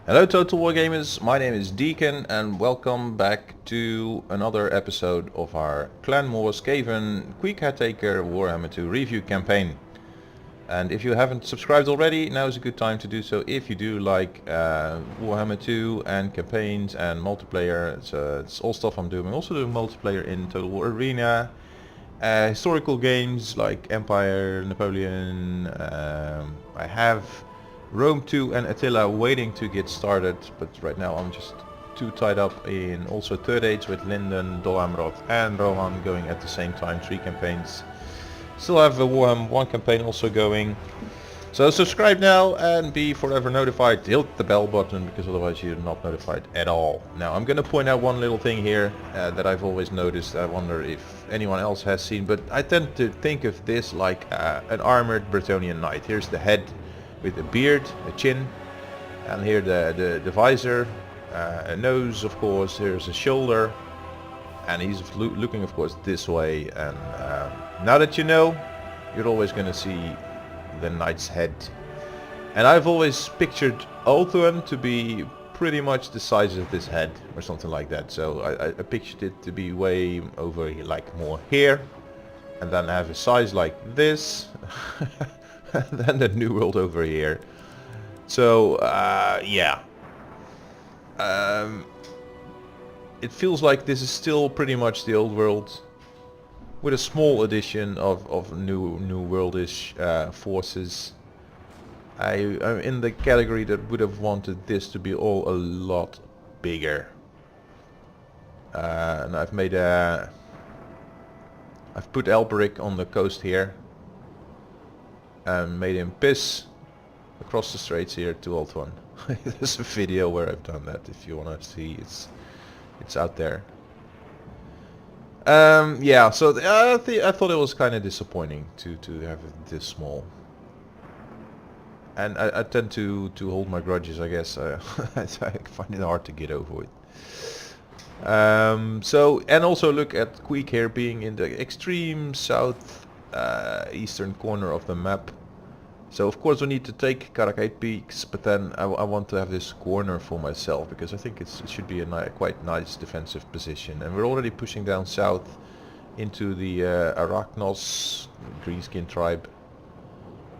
Hello Total War Gamers, my name is Deacon and welcome back to another episode of our Clan Mors Campaign Queek Headtaker Warhammer II review campaign. And if you haven't subscribed already, now is a good time to do so if you do like Warhammer 2 and campaigns and multiplayer. It's all stuff I'm doing. I'm also doing multiplayer in Total War Arena, historical games like Empire, Napoleon. I have Rome 2 and Attila waiting to get started, but right now I'm just too tied up in also Third Age with Linden, Dolamrod and Rohan going at the same time, 3 campaigns. Still have a Warhammer 1 campaign also going. So subscribe now and be forever notified. Hit the bell button because otherwise you're not notified at all. Now I'm gonna point out one little thing here that I've always noticed. I wonder if anyone else has seen, but I tend to think of this like an armored Bretonnian knight. Here's the head with a beard, a chin, and here the visor, a nose of course, here's a shoulder, and he's looking of course this way. And now that you know, you're always going to see the knight's head. And I've always pictured Ulthuan to be pretty much the size of this head or something like that. So I pictured it to be way over here, like more here, and then have a size like this. And then the New World over here. So yeah, it feels like this is still pretty much the old world, with a small addition of new worldish forces. I'm in the category that would have wanted this to be all a lot bigger. And I've put Elberic on the coast here and made him piss across the straits here to Ulthuan. There's a video where I've done that if you want to see. It's out there. Yeah, so I thought it was kind of disappointing to have it this small. And I tend to hold my grudges, I guess. I find it hard to get over it. So, and also look at Queek here being in the extreme south eastern corner of the map. So of course we need to take Karakate Peaks, but then I want to have this corner for myself because I think it should be a quite nice defensive position. And we're already pushing down south into the Arachnos, Greenskin tribe.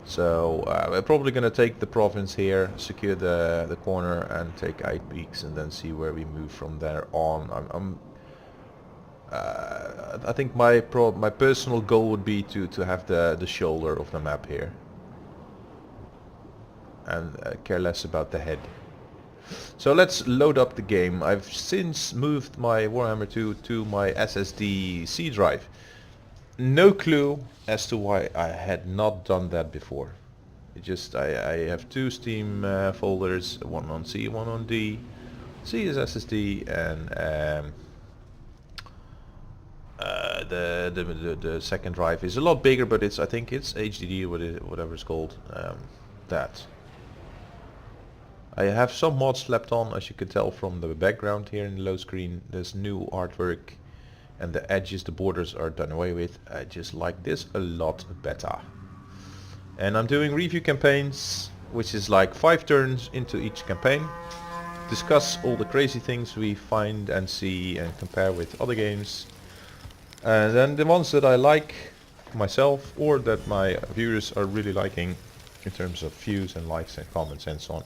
So we're probably going to take the province here, secure the corner and take 8 Peaks and then see where we move from there on. I think my personal goal would be to have the shoulder of the map here. And care less about the head. So let's load up the game. I've since moved my Warhammer 2 to my SSD C drive. No clue as to why I had not done that before. It just I have 2 Steam folders, one on C, one on D. C is SSD and the second drive is a lot bigger, but I think it's HDD, whatever it's called. That. I have some mods slapped on, as you can tell from the background here in the low screen. There's new artwork and the edges, the borders are done away with. I just like this a lot better. And I'm doing review campaigns, which is like 5 turns into each campaign. Discuss all the crazy things we find and see and compare with other games. And then the ones that I like myself or that my viewers are really liking in terms of views and likes and comments and so on,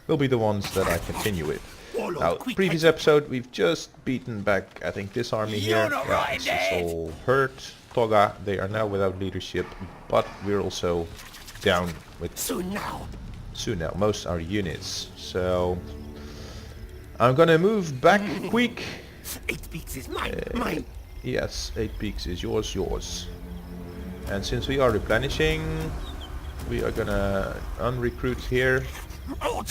will be the ones that I continue with. Now, previous episode we've just beaten back, I think, this army here. Yeah, this is all hurt. Toga, they are now without leadership, but we're also down with soon now most our units. So I'm gonna move back quick. 8 Peaks is mine. Yes, 8 Peaks is yours. And since we are replenishing, we are gonna unrecruit here. Put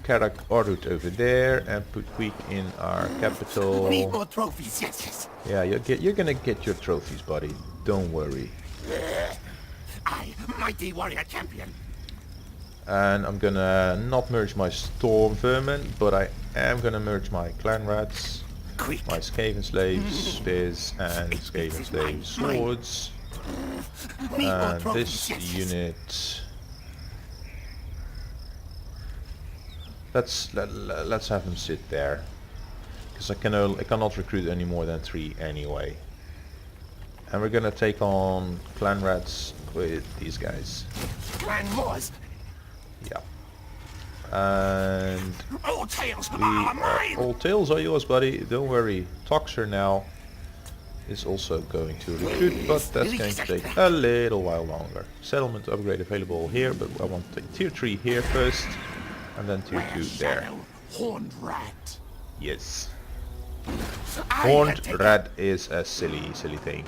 Karak Orut over there and put Queek in our capital. Need more trophies, yes. Yeah, you're gonna get your trophies, buddy. Don't worry. I, mighty warrior champion. And I'm gonna not merge my Storm Vermin, but I am gonna merge my Clan Rats, my Skaven Slaves, Spears, and Skaven Slaves Swords. And this unit let's have them sit there, because I cannot recruit any more than 3 anyway. And we're gonna take on clan rats with these guys. Clan Mors. Yeah. And All tails are mine. all tails are yours, buddy. Don't worry. Toxer now is also going to recruit, but that's going to take a little while longer. Settlement upgrade available here, but I want the tier 3 here first, and then tier 2 there. Horned rat. Yes. I Horned had taken- rat is a silly thing.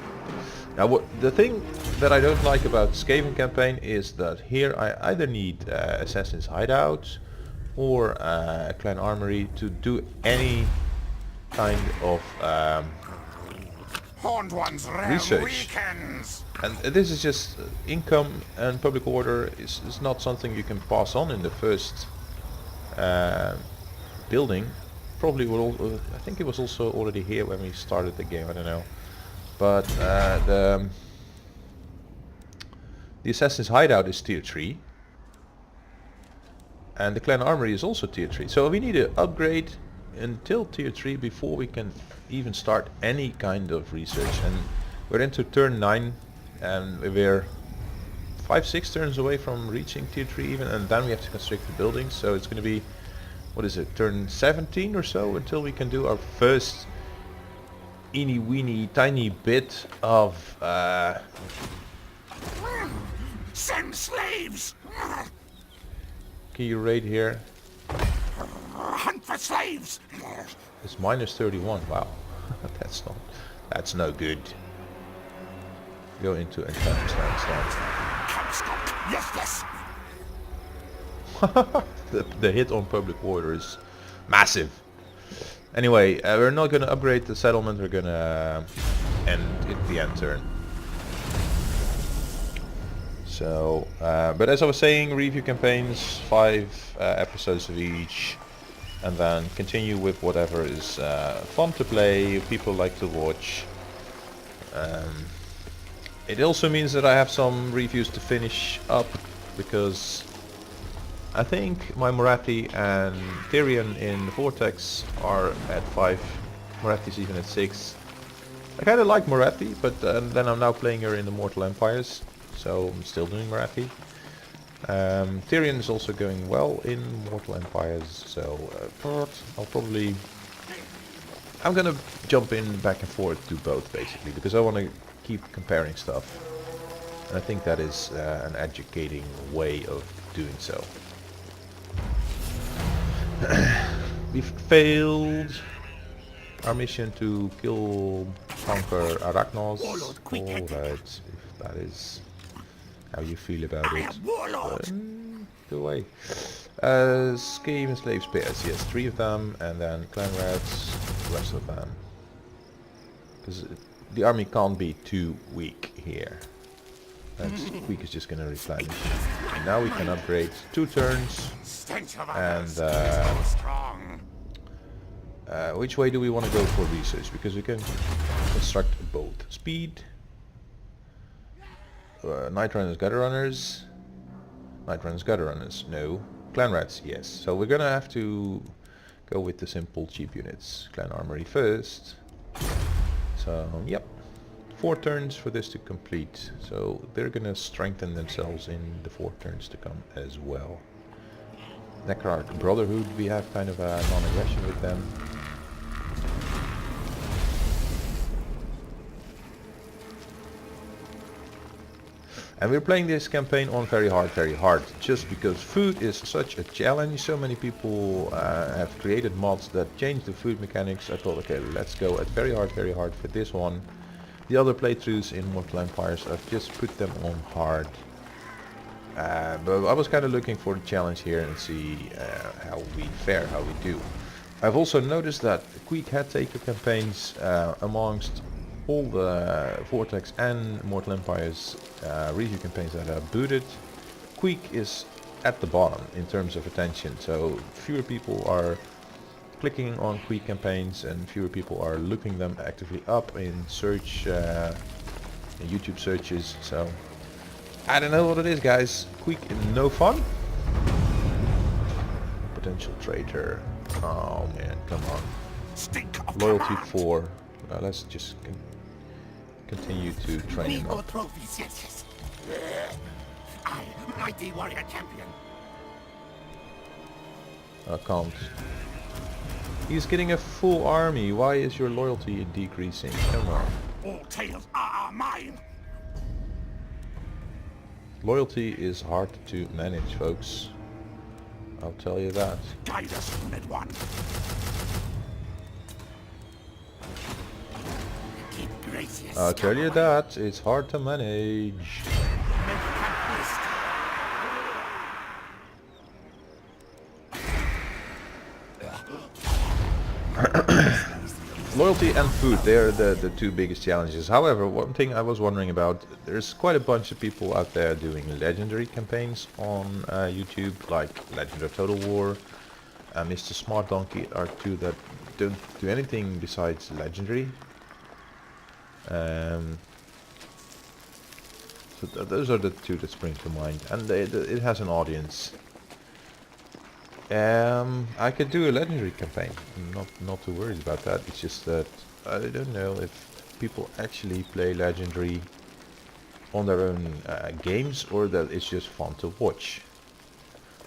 Now, the thing that I don't like about Skaven campaign is that here I either need Assassin's Hideout or Clan Armory to do any kind of Horned one's realm research. weakens. And this is just income and public order is not something you can pass on in the first building. Probably will. I think it was also already here when we started the game. I don't know, but the Assassin's Hideout is tier 3, and the Clan Armory is also tier 3. So we need to upgrade until tier 3 before we can even start any kind of research. And we're into turn 9, and we're 5-6 turns away from reaching tier 3 even, and then we have to construct the buildings. So it's going to be, what is it, turn 17 or so until we can do our first eeny weeny tiny bit of Send slaves. can you raid here? Hunt for slaves. It's minus 31. Wow. that's no good. Go into enchantment stand. Come stop. Yes. the hit on public order is massive. Anyway, we're not going to upgrade the settlement. We're going to end it the end turn. So, but as I was saying, review campaigns, 5 episodes of each, and then continue with whatever is fun to play, people like to watch. It also means that I have some reviews to finish up, because I think my Moratti and Tyrion in Vortex are at 5, Moratti's even at 6. I kind of like Moratti, but then I'm now playing her in the Mortal Empires, so I'm still doing Moratti. Tyrion is also going well in Mortal Empires, so I'm gonna jump in back and forth to both basically, because I want to keep comparing stuff, and I think that is an educating way of doing so. We failed our mission to conquer Arachnos. Warlord Queek Headtaker. Alright, if that is how you feel about I it. am warlord. Go away. Skaven slave pairs, yes, 3 of them, and then clan rats, the rest of them. Because the army can't be too weak here. And Queek is just gonna replenish. And now we can upgrade 2 turns. Stench of And others. So strong. which way do we want to go for research? Because we can construct both. Speed. Night Runners, Gutter Runners. Night Runners, Gutter Runners. No. Clan Rats, yes. So we're gonna have to go with the simple cheap units. Clan Armory first. So, yep. 4 turns for this to complete. So they're gonna strengthen themselves in the 4 turns to come as well. Necrotic Brotherhood, we have kind of a non-aggression with them. And we're playing this campaign on very hard, just because food is such a challenge. So many people have created mods that change the food mechanics. I thought, okay, let's go at very hard for this one. The other playthroughs in Mortal Empires, I've just put them on hard. But I was kind of looking for the challenge here and see how we fare, how we do. I've also noticed that Queek Headtaker campaigns, amongst all the Vortex and Mortal Empires review campaigns that are booted, Queek is at the bottom in terms of attention. So fewer people are clicking on Queek campaigns and fewer people are looking them actively up in search, in YouTube searches. So I don't know what it is, guys. Queek no fun. Potential traitor. Oh man, come on. Stink of Loyalty command. 4. Let's just continue to train Need him more up. trophies, yes. I, mighty warrior champion. I can't. He's getting a full army. Why is your loyalty decreasing? Come on. All tales are mine. Loyalty is hard to manage, folks. I'll tell you that. Guide us, Red One. Keep gracious. I'll tell you that. It's hard to manage. Loyalty and food, they're the two biggest challenges. However, one thing I was wondering about, there's quite a bunch of people out there doing legendary campaigns on YouTube, like Legend of Total War, Mr. Smart Donkey are two that don't do anything besides legendary. So those are the two that spring to mind, and it has an audience. I could do a legendary campaign. I'm not too worried about that. It's just that I don't know if people actually play legendary on their own games, or that it's just fun to watch.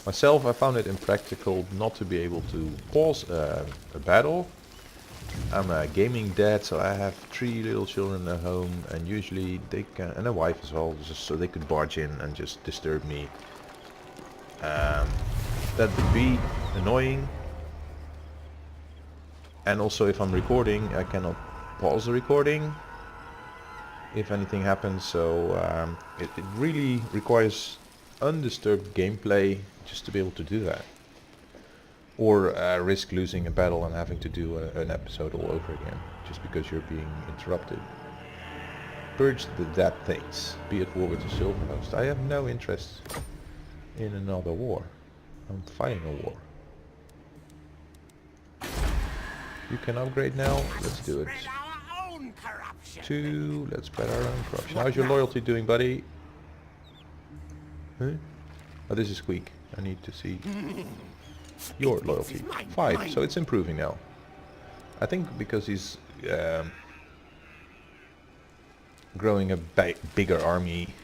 Myself, I found it impractical not to be able to pause a battle. I'm a gaming dad, so I have 3 little children at home, and usually they can, and a wife as well, just so they could barge in and just disturb me. That would be annoying. And also, if I'm recording, I cannot pause the recording if anything happens, so it really requires undisturbed gameplay just to be able to do that. Or risk losing a battle and having to do an episode all over again, just because you're being interrupted. Purge the dead things. Be at war with the Silverhost. I have no interest in another war. I'm fighting a war. You can upgrade now. Let's do it. Spread our own corruption. 2. Let's spread our own corruption. How's your loyalty doing, buddy? Huh? Oh, this is Queek. I need to see your loyalty. 5. So it's improving now. I think because he's growing a bigger army.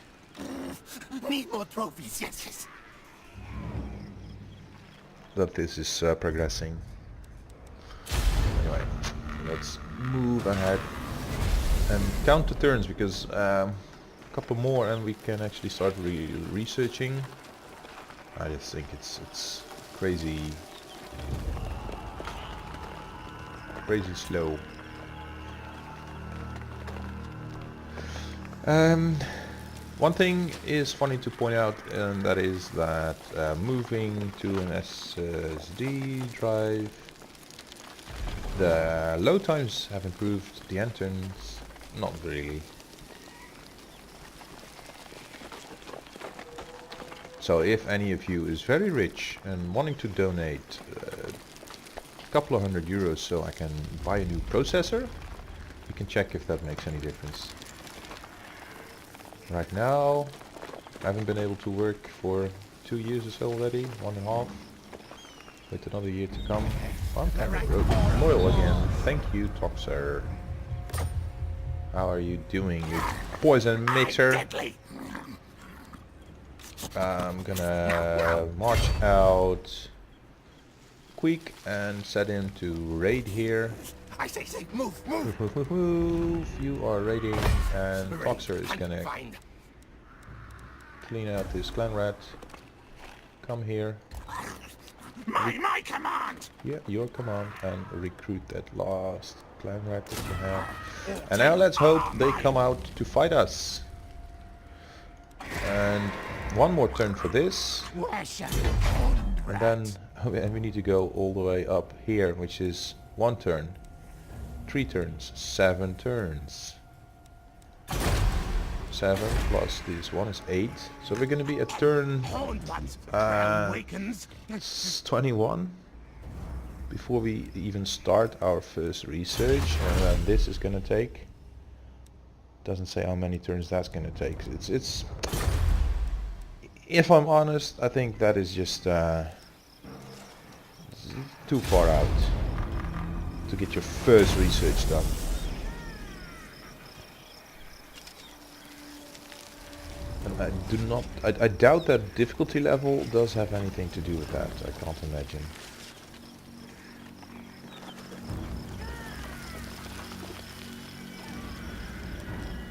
Need more trophies, yes. That this is progressing. Anyway, let's move ahead and count the turns, because a couple more and we can actually start researching. I just think it's crazy slow. One thing is funny to point out, and that is that moving to an SSD drive, the load times have improved, the end turns not really. So if any of you is very rich and wanting to donate a couple of €100 so I can buy a new processor, you can check if that makes any difference. Right now, I haven't been able to work for 2 years or so already, 1.5, with another year to come. I'm kind of loyal again. Thank you, Toxer. How are you doing, you poison mixer? I'm gonna march out Queek and set him to raid here. I say, move. Move. You are raiding, and Toxer is gonna clean out this clan rat. Come here. My command. Yeah, your command, and recruit that last clan rat that you have. And now let's hope they come out to fight us. And one more turn for this. And then we need to go all the way up here, which is 1 turn. 3 turns, 7 turns. 7 plus this one is 8. So we're gonna be at turn 21 before we even start our first research, and then this is gonna take. Doesn't say how many turns that's gonna take. It's. If I'm honest, I think that is just too far out to get your first research done. And I doubt that difficulty level does have anything to do with that. I can't imagine.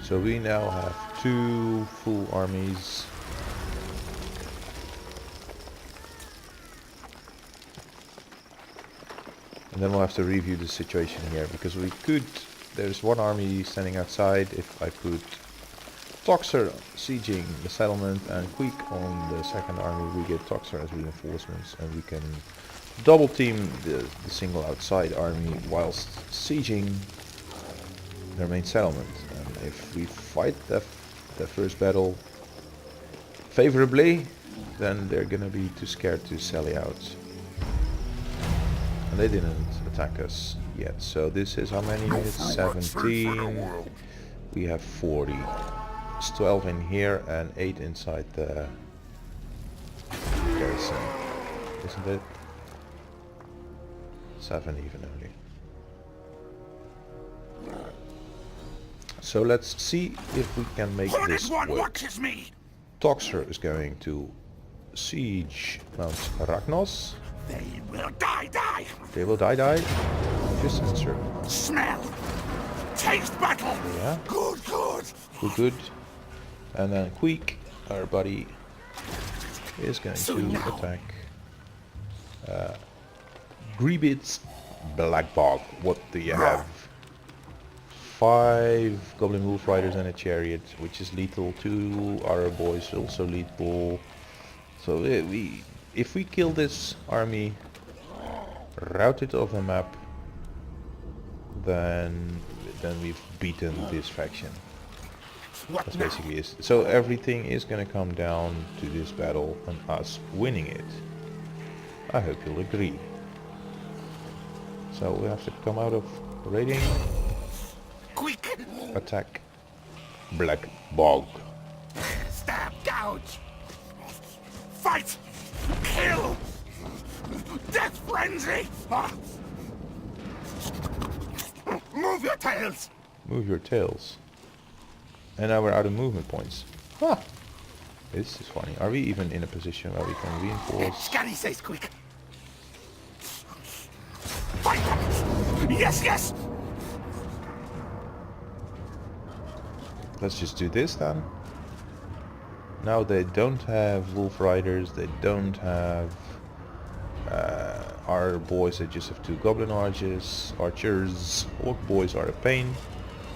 So we now have 2 full armies. And then we'll have to review the situation here, because we could... There's one army standing outside. If I put Toxer sieging the settlement and Queek on the second army, we get Toxer as reinforcements, and we can double team the single outside army whilst sieging their main settlement. And if we fight the first battle favorably, then they're gonna be too scared to sally out. And they didn't attack us yet. So this is how many units? 17. We have 40. It's 12 in here and 8 inside the garrison. Isn't it? 7 even only. So let's see if we can make this work. Toxer is going to siege Mount Ragnos. They will die. They will die. Just answer. Smell. Taste battle. Yeah. Good. And then Queek, our buddy, is going to attack Greebit's Black Bog. What do you have? 5 Goblin Wolf Riders and a Chariot, which is lethal. 2 Arrow Boys, also lethal. So if we kill this army, route it off the map, then we've beaten this faction. That's basically it. So everything is going to come down to this battle and us winning it. I hope you'll agree. So we have to come out of raiding. Quick! Attack Black Bog. Stab, gouge! Fight! Kill! Death frenzy! Move your tails! Move your tails. And now we're out of movement points. Huh. This is funny. Are we even in a position where we can reinforce? Scotty says quick. Fight them! Yes! Let's just do this then. Now they don't have Wolf Riders, they don't have our boys, they just have 2 Goblin Archers. Orc Boys are a pain.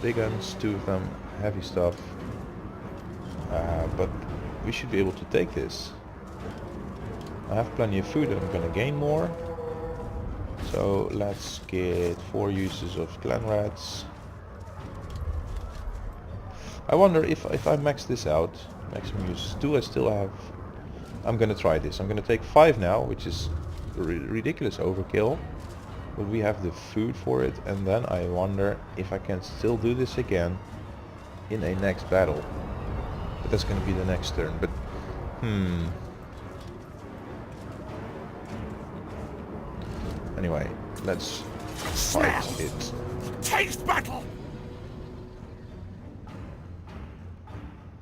Big guns, 2 of them, heavy stuff. But we should be able to take this. I have plenty of food and I'm gonna gain more. So let's get 4 uses of Clan Rats. I wonder if I max this out, maximum use, do I still have... I'm gonna try this. I'm gonna take 5 now, which is ridiculous overkill. But we have the food for it, and then I wonder if I can still do this again in a next battle. But that's gonna be the next turn, but... Anyway, let's fight it. Taste battle!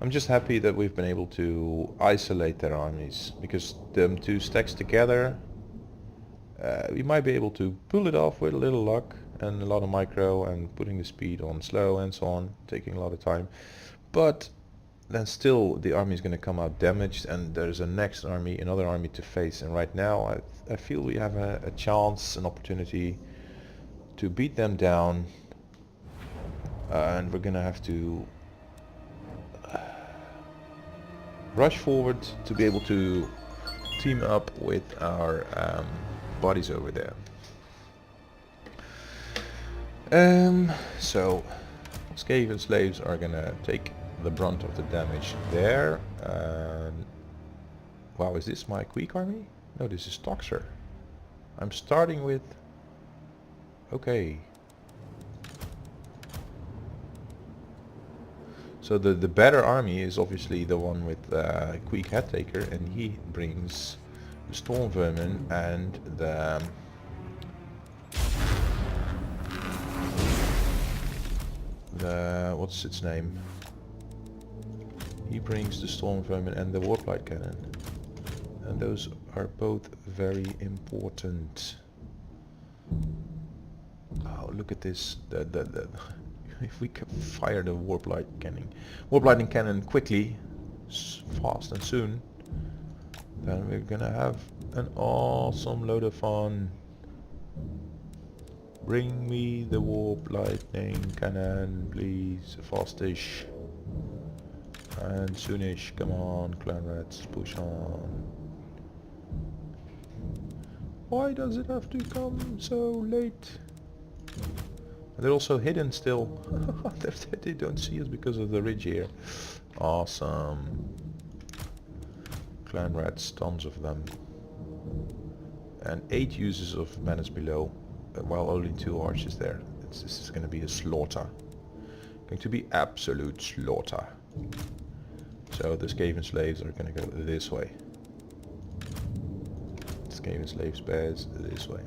I'm just happy that we've been able to isolate their armies, because them 2 stacks together, we might be able to pull it off with a little luck and a lot of micro and putting the speed on slow and so on, taking a lot of time. But then still the army is going to come out damaged, and there's a next army, another army to face, and right now I feel we have a chance, an opportunity to beat them down, and we're going to have to rush forward to be able to team up with our buddies over there. So Skaven slaves are gonna take the brunt of the damage there. Wow, is this my Queek army? No, this is Toxer. I'm starting with... Okay. So the better army is obviously the one with Queek Headtaker, and he brings the Storm Vermin and the what's its name? He brings the storm vermin and the warp light cannon, and those are both very important. Oh, look at this! If we can fire the warp lightning cannon quickly, fast and soon, then we're gonna have an awesome load of fun. Bring me the warp lightning cannon, please, fastish and soonish. Come on, clan rats, push on. Why does it have to come so late? And they're also hidden still. They don't see us because of the ridge here. Awesome. Clan rats, tons of them. And 8 uses of menace below, while only 2 archers there. This is going to be a slaughter. Going to be absolute slaughter. So the Skaven slaves are going to go this way. Skaven slaves bears this way.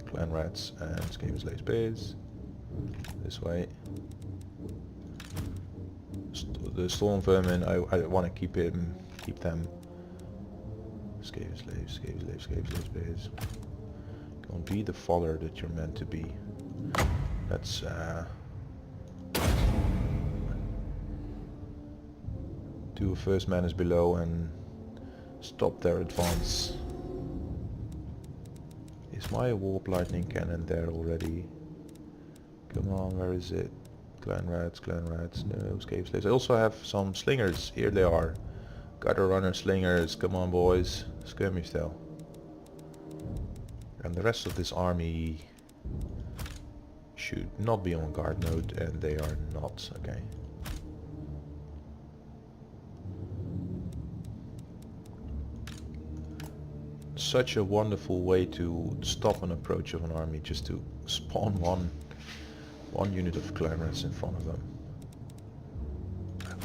Clan rats and Skaven slaves bears this way. The storm vermin, I want to keep them. Skaven slaves bears. Go and be the father that you're meant to be. Let's do a first menace below and stop their advance. Is my warp lightning cannon there already? Come on, where is it? Clan rats, no, Skaven slaves. I also have some slingers. Here they are. Gutter runner slingers. Come on, boys. Skirmish though. And the rest of this army should not be on guard mode, and they are not. Okay. Such a wonderful way to stop an approach of an army, just to spawn one unit of clan rats in front of them.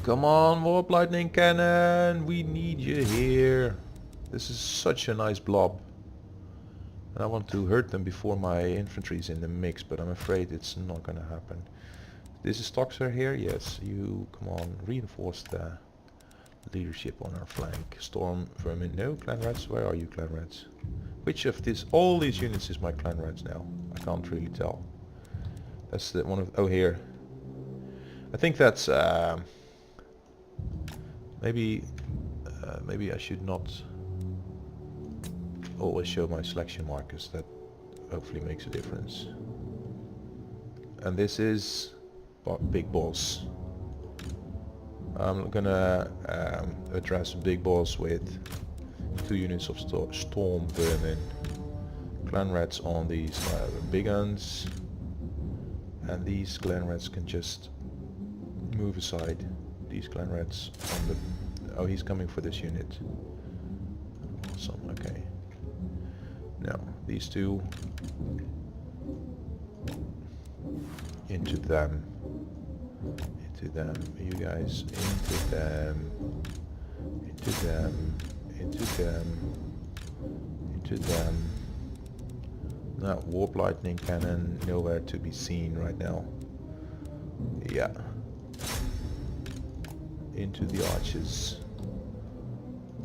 Come on, warp lightning cannon, we need you here. This is such a nice blob. And I want to hurt them before my infantry is in the mix, but I'm afraid it's not gonna happen. This is Toxer here? Yes, you, come on, reinforce the leadership on our flank. Storm vermin, no, clan rats, where are you, clan rats? Which of this, all these units is my clan rats now? I can't really tell. That's the one of, oh, here. I think that's, maybe I should not always show my selection markers. That hopefully makes a difference. And this is Big Boss. I'm gonna address Big Boss with 2 units of storm vermin. Clan rats on these big guns, and these clan rats can just move aside. These clan rats on the, oh, he's coming for this unit. Awesome. Okay. Now these 2 into them. You guys, into them. Now, warp lightning cannon nowhere to be seen right now. Yeah. Into the arches.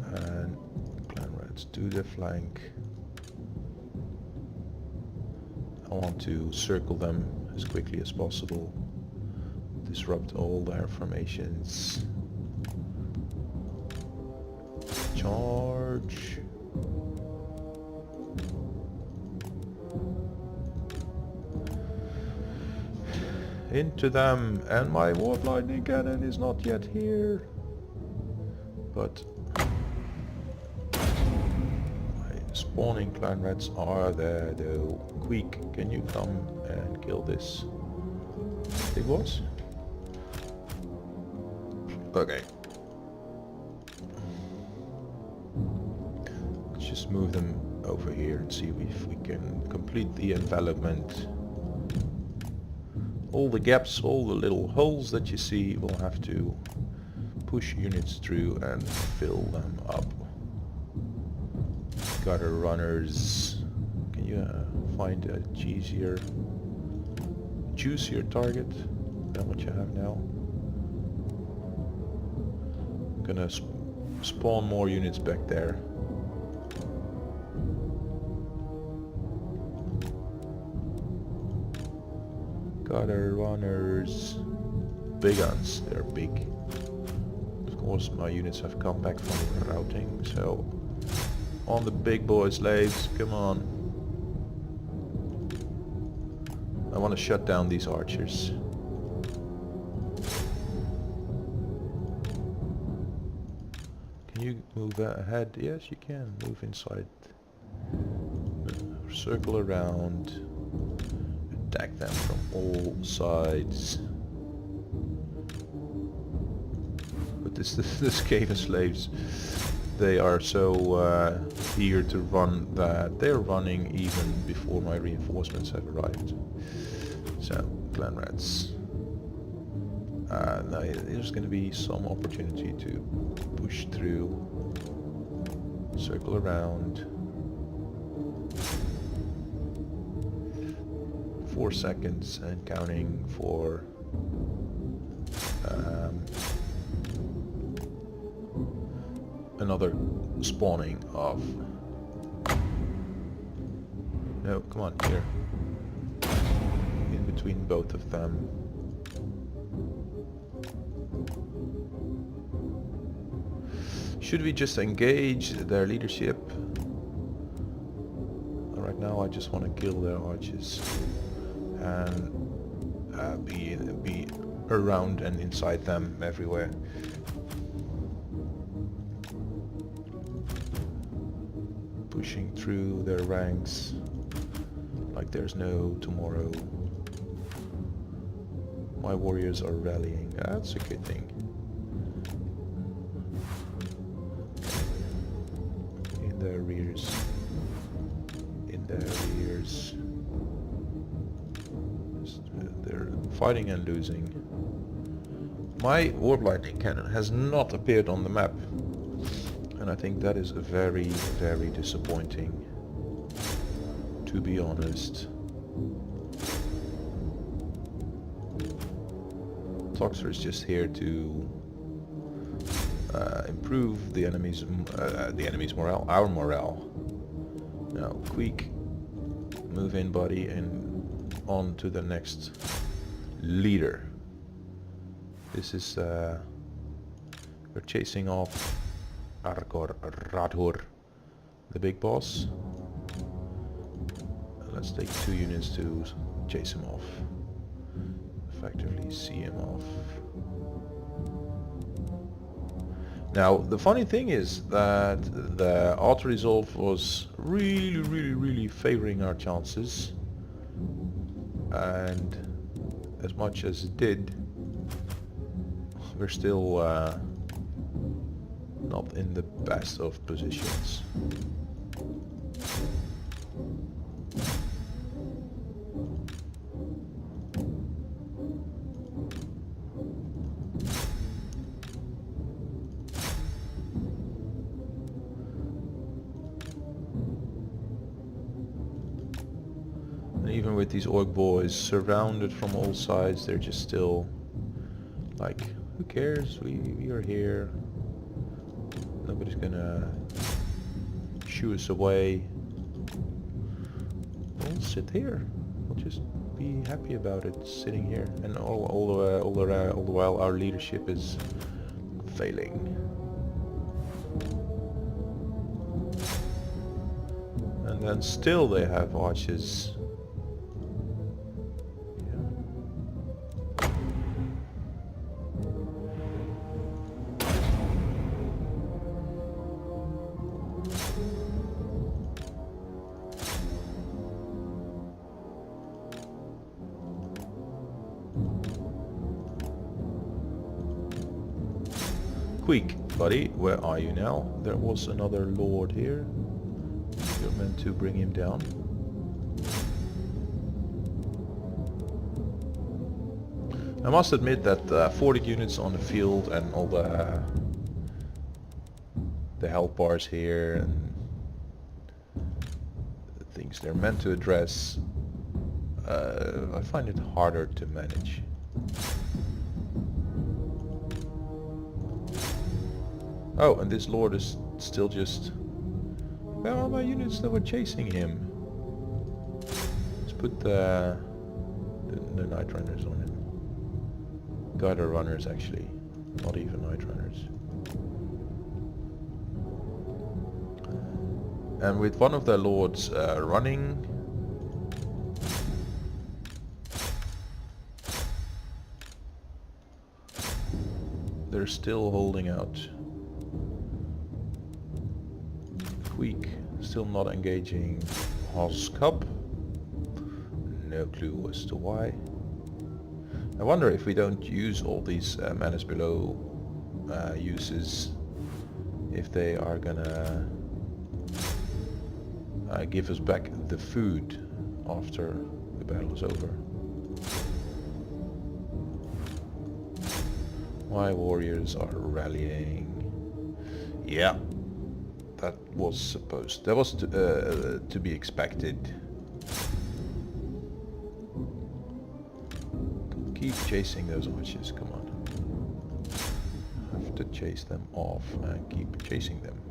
And clan rats to the flank. I want to circle them as quickly as possible. Disrupt all their formations. Charge. Into them, and my warp lightning cannon is not yet here. But my spawning clan rats are there though. Queek, can you come and kill this big boss? Okay. Let's just move them over here and see if we can complete the envelopment. All the gaps, all the little holes that you see, we'll have to push units through and fill them up. Gutter runners. Can you find a cheesier choose your target than what you have now. I'm gonna spawn more units back there. Gutter runners. Big guns, they're big. Of course my units have come back from routing, so on the big boy slaves, come on. I want to shut down these archers. Can you move ahead? Yes, you can. Move inside. Circle around. Attack them from all sides. But this Skaven slaves, they are so eager to run that they're running even before my reinforcements have arrived. So, clan rats. Now there's going to be some opportunity to push through, circle around. 4 seconds and counting for another spawning of... No, come on, here. In between both of them. Should we just engage their leadership? Right now I just want to kill their archers and be around and inside them everywhere. Pushing through their ranks like there's no tomorrow. My warriors are rallying. That's a good thing. In their rears. In their rears. They're fighting and losing. My warp lightning cannon has not appeared on the map. And I think that is very, very disappointing, to be honest. Toxer is just here to improve the enemy's morale, our morale. Now, Queek, move in, buddy, and on to the next leader. This is we're chasing off Arkor Radhur, the big boss. Let's take 2 units to chase him off. Effectively see him off. Now the funny thing is that the auto resolve was really favoring our chances, and as much as it did, we're still not in the best of positions. And even with these orc boys surrounded from all sides, they're just still like, who cares? We are here. Nobody's gonna shoo us away. We'll sit here. We'll just be happy about it, sitting here. And all the while our leadership is failing. And then still they have archers. Queek, buddy, where are you now? There was another lord here. You're meant to bring him down. I must admit that 40 units on the field and all the health bars here and the things they're meant to address I find it harder to manage. Oh, and this lord is still just... Where are my units that were chasing him? Let's put the night runners on him. Guider runners actually, not even night runners. And with one of their lords running, they're still holding out. Queek still not engaging Hoss Cup. No clue as to why. I wonder if we don't use all these menace below uses, if they are gonna give us back the food after the battle is over. My warriors are rallying. Yeah, that was to be expected. Keep chasing those archers, come on. Have to chase them off and keep chasing them.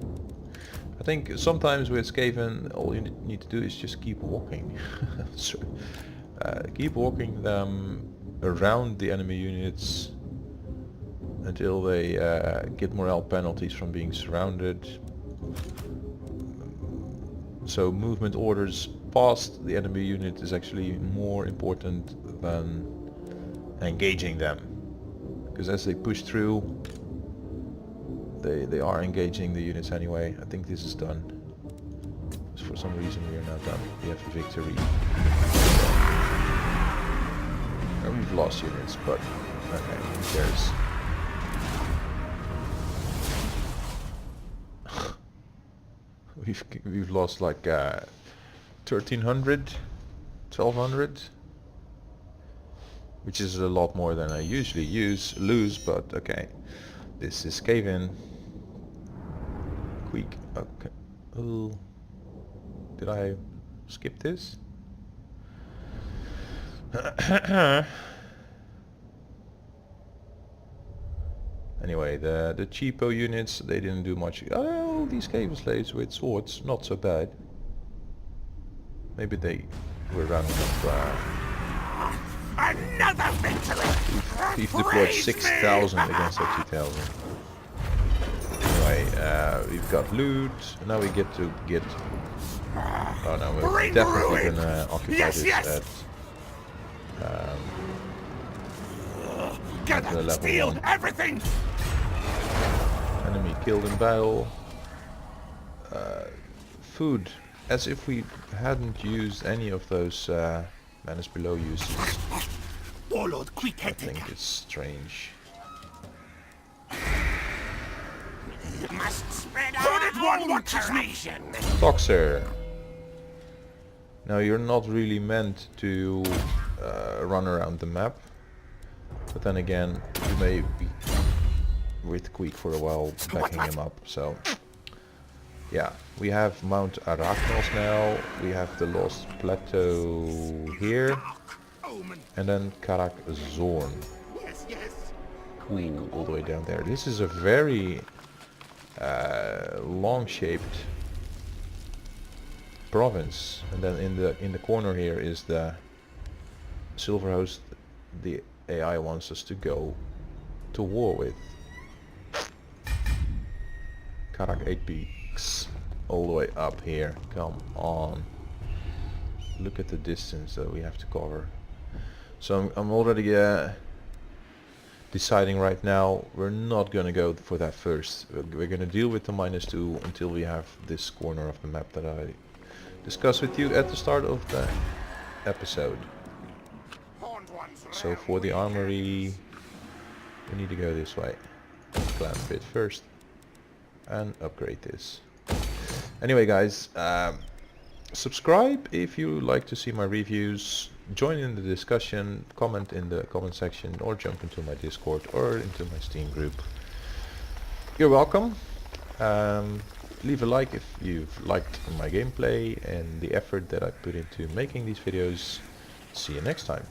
I think sometimes with Skaven all you need to do is just keep walking. So, keep walking them around the enemy units until they get morale penalties from being surrounded. So movement orders past the enemy unit is actually more important than engaging them, because as they push through they are engaging the units anyway. I think this is done. For some reason we are now done. We have a victory. And we've lost units, but okay, who cares? We've lost like 1300, 1200, which is a lot more than I usually lose, but okay. This is Skaven. Queek. Okay. Oh, did I skip this? Anyway, the cheapo units, they didn't do much. Oh, these Skaven slaves with swords, not so bad. Maybe they were running up. Another victory! We've deployed 6,000 against our 2,000. Anyway, we've got loot. Now we get to get... Oh no, we're definitely gonna occupy this at... Get the level steal 1. everything! Enemy killed in battle. Food. As if we hadn't used any of those menace below uses. Warlord Queek I think Headtaker. it's strange. Must spread our own corruption. Toxer. Now you're not really meant to run around the map, but then again you may be with Queek for a while backing him up, so yeah. We have Mount Arachnos now, we have the Lost Plateau here, and then Karak Zorn. Yes, yes. Ooh, all the way down there. This is a very long-shaped province, and then in the corner here is the silver host the AI wants us to go to war with. Karak 8 peaks all the way up here. Come on, look at the distance that we have to cover. So I'm already deciding right now we're not gonna go for that first. We're gonna deal with the -2 until we have this corner of the map that I discussed with you at the start of the episode. So for the armory we need to go this way. Plan a bit first and upgrade this. Anyway guys, subscribe if you like to see my reviews, join in the discussion, comment in the comment section, or jump into my Discord or into my Steam group. You're welcome. Leave a like if you've liked my gameplay and the effort that I put into making these videos. See you next time.